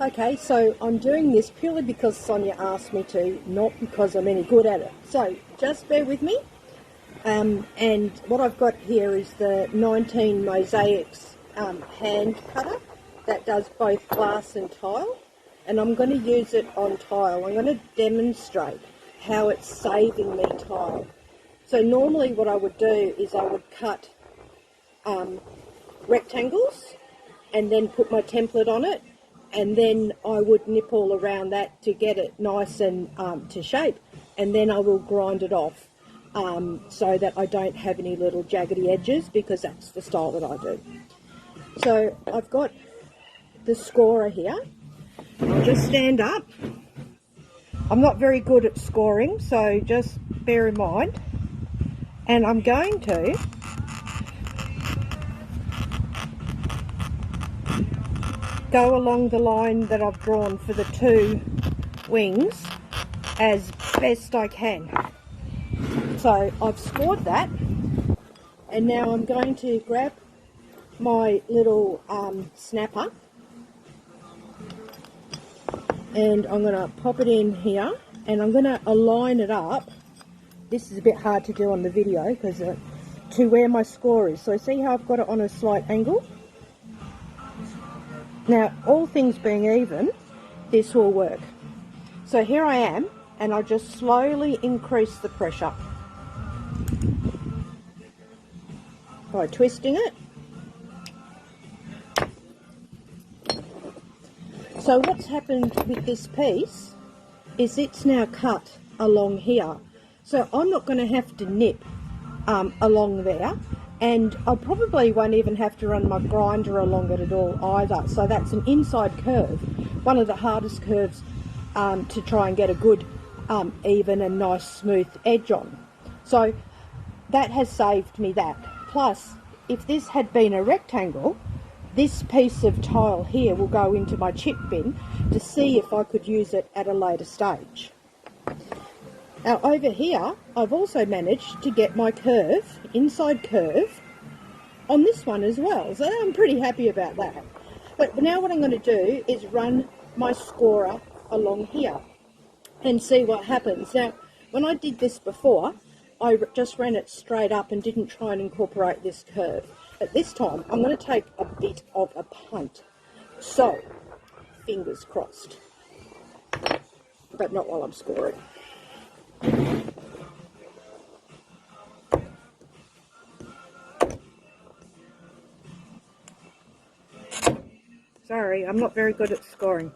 Okay, so I'm doing this purely because Sonia asked me to, not because I'm any good at it. So just bear with me. And what I've got here is the 19 Mosaics hand cutter that does both glass and tile. And I'm going to use it on tile. I'm going to demonstrate how it's saving me tile. So normally what I would do is I would cut rectangles and then put my template on it, and then I would nip all around that to get it nice and to shape, and then I will grind it off so that I don't have any little jaggedy edges, because that's the style that I do. So I've got the scorer here. I'll just stand up. I'm not very good at scoring, so just bear in mind. And I'm going to go along the line that I've drawn for the two wings as best I can. So I've scored that, and now I'm going to grab my little snapper, and I'm going to pop it in here, and I'm going to align it up. This is a bit hard to do on the video because to where my score is. So see how I've got it on a slight angle? Now, all things being even, this will work. So here I am, and I'll just slowly increase the pressure by twisting it. So what's happened with this piece is it's now cut along here. So I'm not going to have to nip along there, and I probably won't even have to run my grinder along it at all either. So that's an inside curve, one of the hardest curves to try and get a good even and nice smooth edge on. So that has saved me that. Plus, if this had been a rectangle, this piece of tile here will go into my chip bin to see if I could use it at a later stage. Now over here, I've also managed to get my curve, inside curve, on this one as well. So I'm pretty happy about that. But now what I'm going to do is run my scorer along here and see what happens. Now, when I did this before, I just ran it straight up and didn't try and incorporate this curve. But this time, I'm going to take a bit of a punt. So, fingers crossed. But not while I'm scoring. Sorry, I'm not very good at scoring.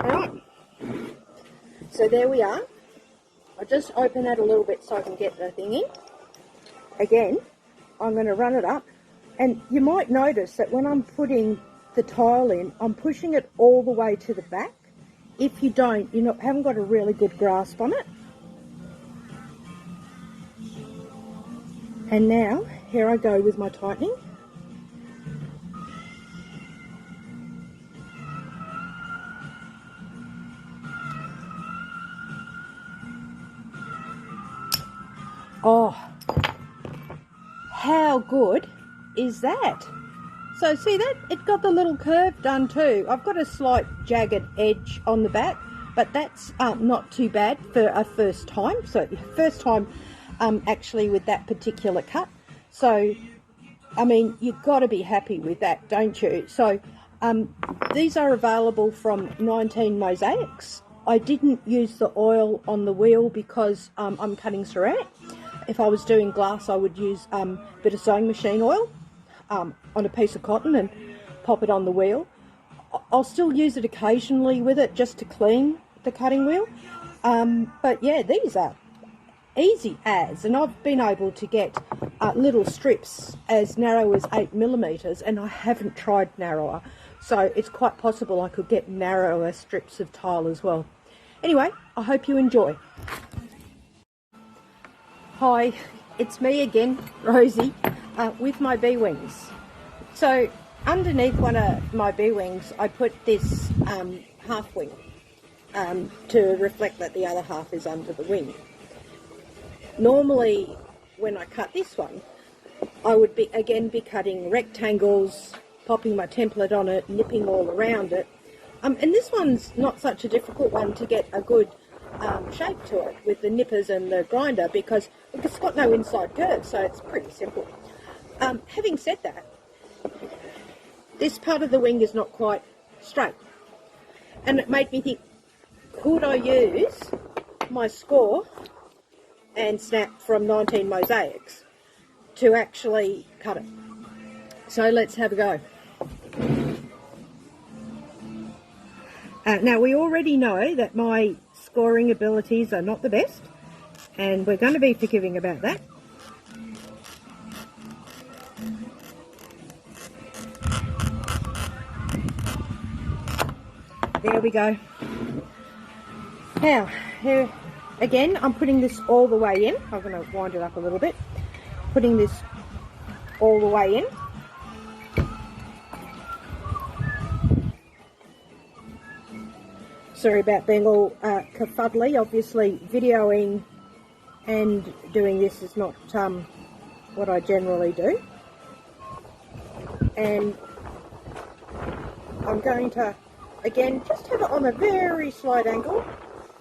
Alright, so there we are. I'll just open that a little bit so I can get the thing in. Again, I'm going to run it up, and you might notice that when I'm putting the tile in, I'm pushing it all the way to the back. If you don't, you haven't got a really good grasp on it. And now, here I go with my tightening. Oh, how good is that? So see that? It got the little curve done too. I've got a slight jagged edge on the back, but that's not too bad for a first time. So first time actually with that particular cut. So, I mean, you've got to be happy with that, don't you? So these are available from 19 Mosaics. I didn't use the oil on the wheel because I'm cutting ceramic. If I was doing glass, I would use a bit of sewing machine oil on a piece of cotton and pop it on the wheel. I'll still use it occasionally with it just to clean the cutting wheel. But yeah, these are easy as, and I've been able to get little strips as narrow as 8mm, and I haven't tried narrower. So it's quite possible I could get narrower strips of tile as well. Anyway, I hope you enjoy. Hi, it's me again, Rosie, with my bee wings. So underneath one of my bee wings, I put this half wing to reflect that the other half is under the wing. Normally when I cut this one, I would be cutting rectangles, popping my template on it, nipping all around it. And this one's not such a difficult one to get a good shape to it with the nippers and the grinder, because it's got no inside curve, so it's pretty simple. Having said that, this part of the wing is not quite straight, and it made me think, could I use my score and snap from 19 Mosaics to actually cut it? So let's have a go. Now, we already know that my scoring abilities are not the best, and we're going to be forgiving about that. There we go. Now, here again, I'm putting this all the way in. I'm going to wind it up a little bit. Putting this all the way in. Sorry about being all kerfuddly. Obviously, videoing and doing this is not what I generally do. And I'm going to, again, just have it on a very slight angle,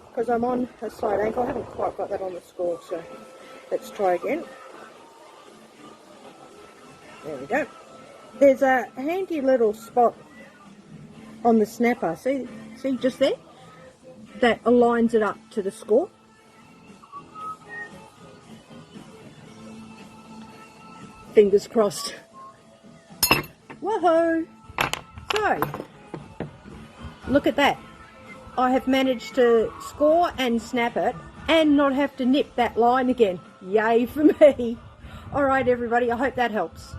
because I'm on a slight angle. I haven't quite got that on the score, so let's try again. There we go. There's a handy little spot on the snapper. See just there? That aligns it up to the score. Fingers crossed. Whoa! So, look at that. I have managed to score and snap it and not have to nip that line again. Yay for me. Alright everybody, I hope that helps.